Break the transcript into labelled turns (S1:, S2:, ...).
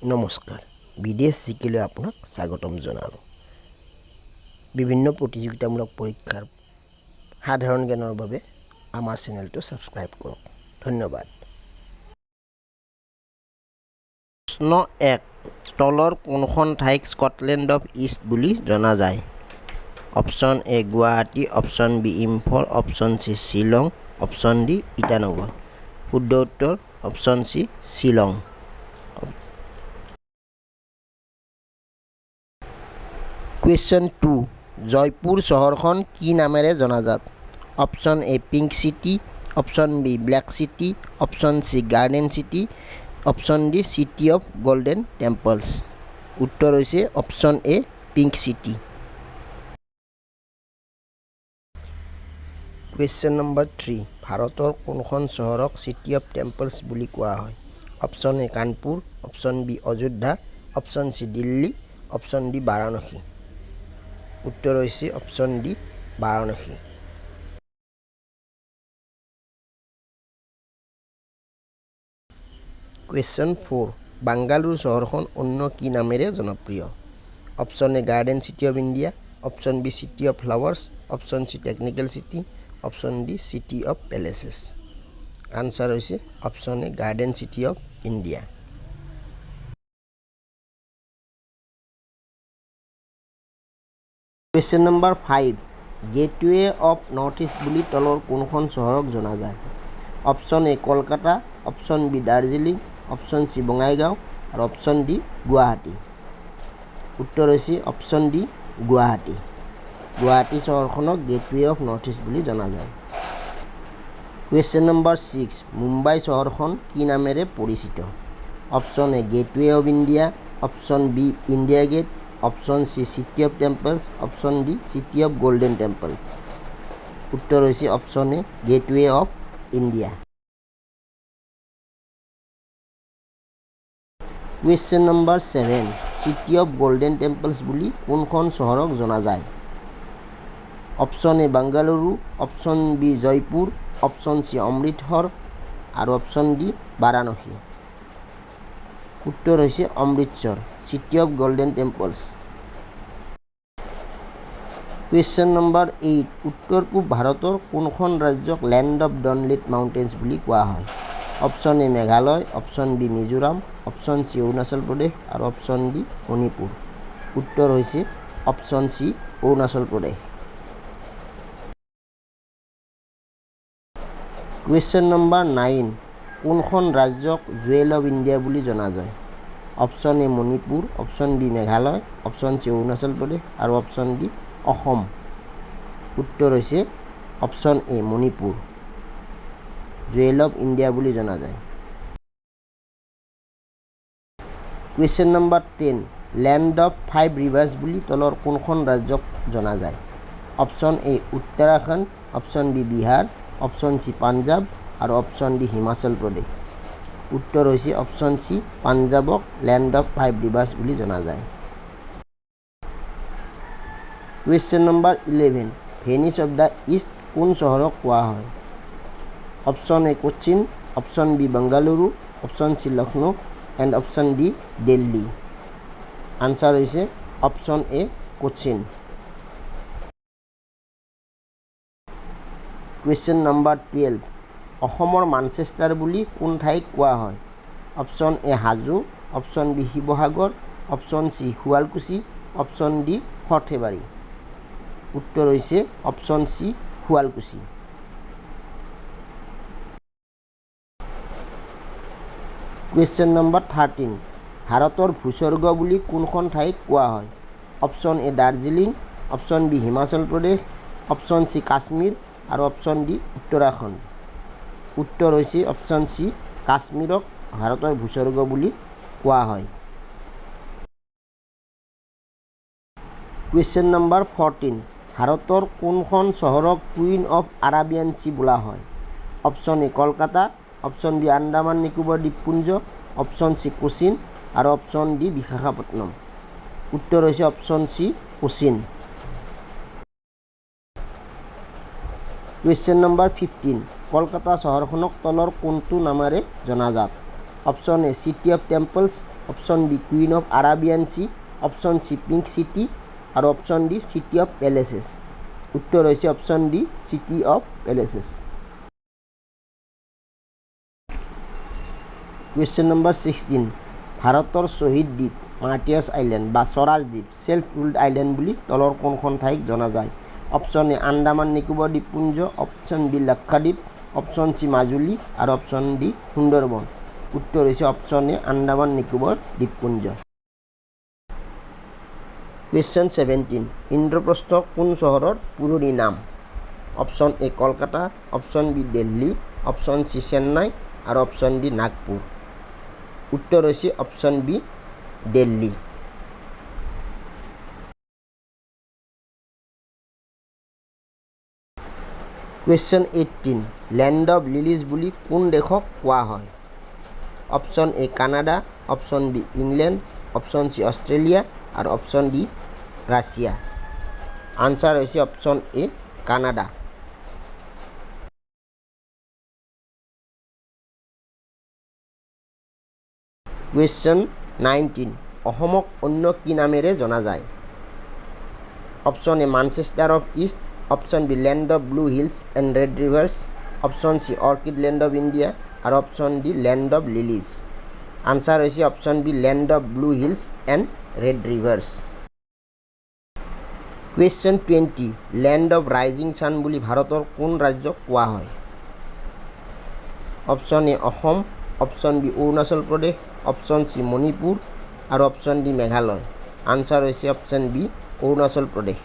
S1: নমস্কাৰ বিদেশ জিকিলৈ আপোনাক স্বাগতম জনালোঁ বিভিন্ন প্ৰতিযোগিতামূলক পৰীক্ষাৰ সাধাৰণ জ্ঞানৰ বাবে আমাৰ চেনেলটো সাবস্ক্ৰাইব কৰক ধন্যবাদ প্ৰশ্ন 1 তলৰ কোনখন ঠাইক স্কটলেণ্ড অফ ইষ্ট বুলি জনা যায় option A Guwahati option B Imphal option C Shillong option D Itanagar শুদ্ধ উত্তৰ option C Shillong Question 2 Jaipur চহৰখন কি নামেৰে জনাজাত option A pink city option B black city option C garden city option D city of golden temples উত্তৰ হৈছে option A pink city Question number 3 ভাৰতৰ কোনখন চহৰক সিটি অফ টেম্পলছ বুলি কোৱা হয় option A Kanpur option B Ayodhya option C Delhi option D Varanasi উত্তৰ হৈছে option D Varanasi Question 4 Bengaluru চহৰখন অন্য কি নামেৰে জনপ্ৰিয় option A garden city of India option B city of flowers option C technical city option D city of palaces answer হৈছে option A garden city of India Question number 5 gateway of North East বুলি তলৰ কোনখন চহৰক জনা যায় option A Kolkata option B Darjeeling option C Bongaigaon আৰু option D Guwahati উত্তৰ হৈছে অপচন ডি গুৱাহাটী গুৱাহাটী চহৰখনক গেটৱে অফ নৰ্থ ইষ্ট বুলি জনা যায় Question number 6 মুম্বাই চহৰখন কি নামেৰে পৰিচিত option A gateway of India option B India gate option C city of temples option D city of golden temples উত্তৰ হৈছে option A gateway of India Question number 7 city of golden temples বুলি কোনখন চহৰক জনা যায় option A Bengaluru option B Jaipur option C Amritsar আৰু option D Varanasi উত্তৰ হৈছে Amritsar city of golden temples Question number 8 উত্তৰ পূব ভাৰতৰ কোনখন ৰাজ্যক ল্যান্ড অফ ডনলিট মাউণ্টেন্স বুলি কোৱা হয় option A Meghalaya option B Mizoram option C Arunachal Pradesh আৰু অপচন ডি মণিপুৰ উত্তৰ হৈছে option C Arunachal Pradesh Question number 9 কোনখন ৰাজ্যক জুৱেল অফ ইণ্ডিয়া বুলি জনা যায় option A Manipur option B Meghalaya option C Arunachal Pradesh আৰু অপচন ডি অসম উত্তৰ হৈছে option A Manipur jewel of India বুলি জনা যায় Question number 10 land of 5 rivers বুলি তলৰ কোনখন ৰাজ্যক জনা যায় option A Uttarakhand option B Bihar option C Punjab আৰু অপচন ডি হিমাচল প্ৰদেশ উত্তৰ হৈছে অপচন সি পাঞ্জাবক ল্যান্ড অফ 5 ৰিভাৰ্ছ বুলি জনা যায় Question number 11 Venice of the East কোন চহৰক কোৱা হয় option A Cochin option B Bengaluru option C Lucknow and option D Delhi answer হৈছে option A Cochin Question number 12 অসমৰ মানচেষ্টাৰ বুলি কোন ঠাইক কোৱা হয় option A Hajo option B Sivasagar option C Sualkuchi option D Sarthebari উত্তৰ হৈছে option C Sualkuchi Question number 13 ভাৰতৰ ভূস্বৰ্গ বুলি কোনখন ঠাইক কোৱা হয় অপচন এ Darjeeling option B Himachal Pradesh option সি কাশ্মীৰ আৰু অপচন ডি উত্তৰাখণ্ড উত্তৰ হৈছে অপচন সি কাশ্মীৰক ভাৰতৰ ভূস্বৰ্গ বুলি কোৱা হয় Question number 14 ভাৰতৰ কোনখন চহৰক কুইন অফ আৰাবিয়ান সি বোলা হয় option A Kolkata option B Andaman Nicobar দ্বীপপুঞ্জ অপচন সি কোচিন আৰু অপচন ডি বিশাখাপট্টনম উত্তৰ হৈছে option C Cochin Question number 15 Kolkata চহৰখনক তলৰ কোনটো নামেৰে জনাজাত option A city of temples, option B queen of Arabian sea, option C pink city আৰু option D city of palaces. উত্তৰ হৈছে option D city of palaces. Question number 16 ভাৰতৰ শ্বহীদ দ্বীপ মাৰ্টিয়াছ আইলেণ্ড বা স্বৰাজ দ্বীপ ছেল্ফ ৰুল্ড আইলেণ্ড বুলি তলৰ কোনখন ঠাইক জনা যায়? অপশ্যন এ আন্দামান নিকোবৰ দ্বীপপুঞ্জ, option B Lakshadweep, option C Majuli আৰু অপশ্যন ডি সুন্দৰবন। উত্তৰ হৈছে অপশ্যন এ আন্দামান নিকোবৰ দ্বীপপুঞ্জ। কুৱেশ্যন 17 ইন্দ্ৰপ্ৰস্থ কোন চহৰৰ পুৰণি নাম? Option A Kolkata, option B Delhi, option C Chennai আৰু অপশ্যন ডি নাগপুৰ। উত্তৰ হৈছে option B Delhi. Question 18 land of lilies বুলি কোন দেশক কোৱা হয়? Option A Canada, option B England, option C Australia আৰু অপশ্যন ডি ৰাছিয়া। আনচাৰ হৈছে অপশ্যন এ কানাডা। কুৱেশ্যন 19 অসমক অন্য কি নামেৰে জনা যায়? Option A Manchester of East, option B land of blue hills and red rivers, option C orchid land of India আৰু option D land of lilies. Answer হৈছে option B land of blue hills and red rivers. Question 20 land of rising sun বুলি ভাৰতৰ কোন ৰাজ্যক কোৱা হয়? Option A Assam, option B Arunachal Pradesh, option C Manipur আৰু option D Meghalaya. Answer হৈছে অপশ্যন বি অৰুণাচল প্ৰদেশ।